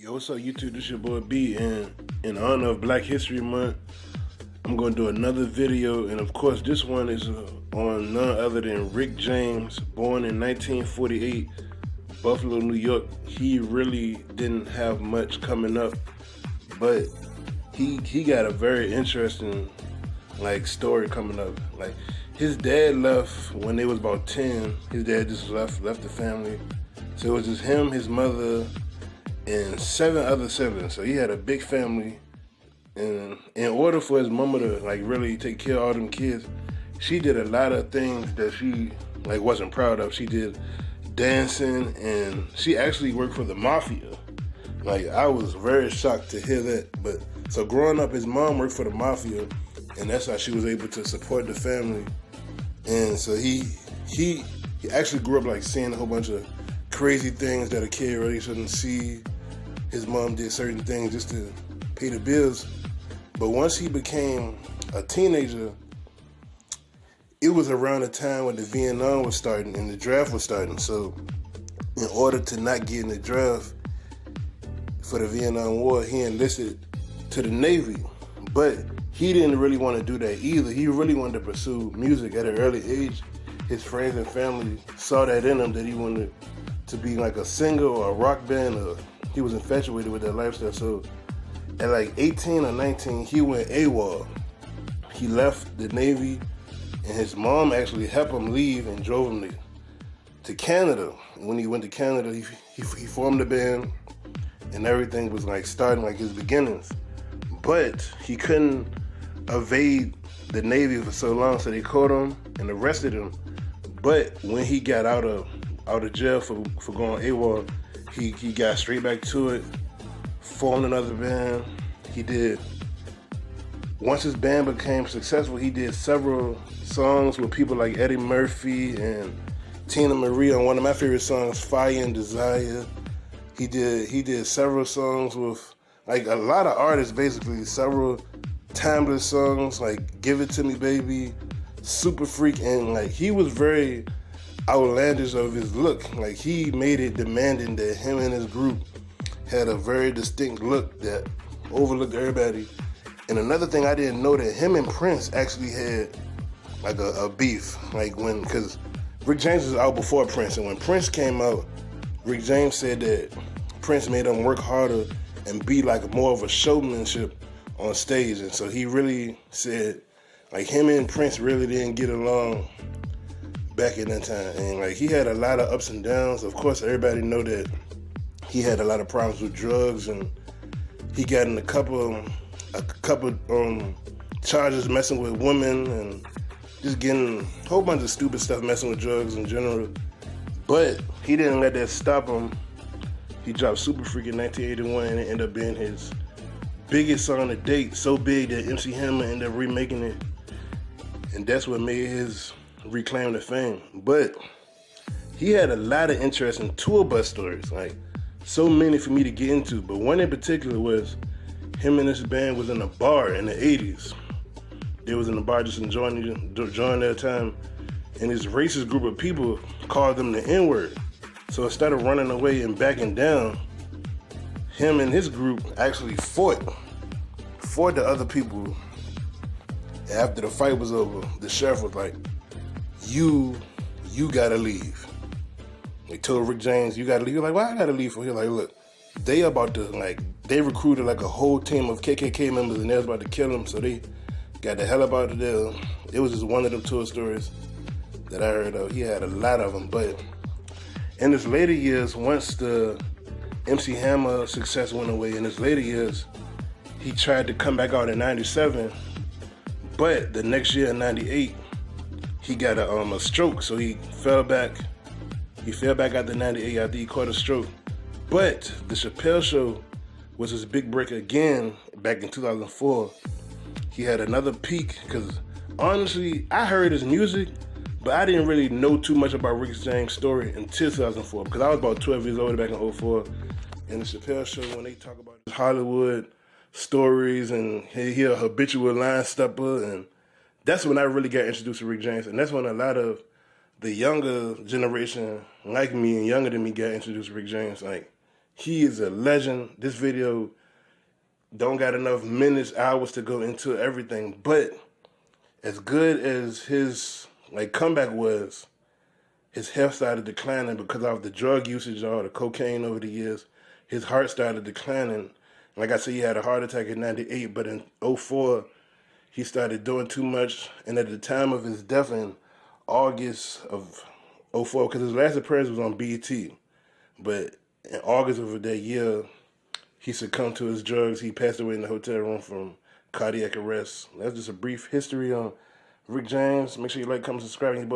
Yo, what's up, YouTube? This your boy B, and in honor of Black History Month, I'm going to do another video, and of course, this one is on none other than Rick James, born in 1948, Buffalo, New York. He really didn't have much coming up, but he got a very interesting story coming up. Like, his dad left when they was about 10. His dad just left the family, so it was just him, his mother, and 7 other siblings. So he had a big family, and in order for his mama to really take care of all them kids, she did a lot of things that she wasn't proud of. She did dancing, and she actually worked for the mafia. I was very shocked to hear that. But so growing up, his mom worked for the mafia, and that's how she was able to support the family. And so he actually grew up seeing a whole bunch of crazy things that a kid really shouldn't see. His mom did certain things just to pay the bills. But once he became a teenager, it was around the time when the Vietnam was starting and the draft was starting. So in order to not get in the draft for the Vietnam War, he enlisted to the Navy. But he didn't really want to do that either. He really wanted to pursue music at an early age. His friends and family saw that in him, that he wanted to be a singer or a rock band, or he was infatuated with that lifestyle. So at 18 or 19, he went AWOL. He left the Navy, and his mom actually helped him leave and drove him to Canada. And when he went to Canada, he formed a band, and everything was starting his beginnings. But he couldn't evade the Navy for so long, so they caught him and arrested him. But when he got out of jail for going AWOL, he got straight back to it, formed another band. Once his band became successful, he did several songs with people like Eddie Murphy and Tina Marie on one of my favorite songs, Fire and Desire. He did several songs with a lot of artists, basically, several timeless songs like Give It To Me Baby, Super Freak, and he was very outlandish of his look. He made it demanding that him and his group had a very distinct look that overlooked everybody. And another thing I didn't know, that him and Prince actually had a beef. Because Rick James was out before Prince, and when Prince came out, Rick James said that Prince made him work harder and be more of a showmanship on stage. And so he really said him and Prince really didn't get along back in that time. And he had a lot of ups and downs. Of course, everybody know that he had a lot of problems with drugs, and he got in a couple charges messing with women and just getting a whole bunch of stupid stuff, messing with drugs in general. But he didn't let that stop him. He dropped Super Freak in 1981, and it ended up being his biggest song to date, so big that MC Hammer ended up remaking it, and that's what made his reclaim the fame. But he had a lot of interesting tour bus stories, so many for me to get into. But one in particular was him and his band was in a bar in the 80s. They was in a bar just enjoying their time, and this racist group of people called them the N-word. So instead of running away and backing down, him and his group actually fought the other people. After the fight was over, the sheriff was like, you gotta leave. They told Rick James, you gotta leave. He was like, why I gotta leave for? He was like, look, they about to, they recruited a whole team of KKK members, and they was about to kill him, so they got the hell up out of there. It was just one of them tour stories that I heard of. He had a lot of them. But in his later years, once the MC Hammer success went away, in his later years, he tried to come back out in 97, but the next year in 98, he got a stroke, so he fell back. He fell back after 98 after he caught a stroke. But the Chappelle Show was his big break again back in 2004. He had another peak, because honestly, I heard his music, but I didn't really know too much about Rick James' story until 2004, because I was about 12 years old back in '04. And the Chappelle Show, when they talk about Hollywood stories, and he a habitual line stepper, and that's when I really got introduced to Rick James. And that's when a lot of the younger generation, like me and younger than me, got introduced to Rick James. He is a legend. This video don't got enough minutes, hours to go into everything, but as good as his comeback was, his health started declining because of the drug usage or the cocaine over the years. His heart started declining. Like I said, he had a heart attack in '98, but in '04, he started doing too much. And at the time of his death in August of '04, because his last appearance was on BET, but in August of that year, he succumbed to his drugs. He passed away in the hotel room from cardiac arrest. That's just a brief history on Rick James. Make sure you like, comment, subscribe, and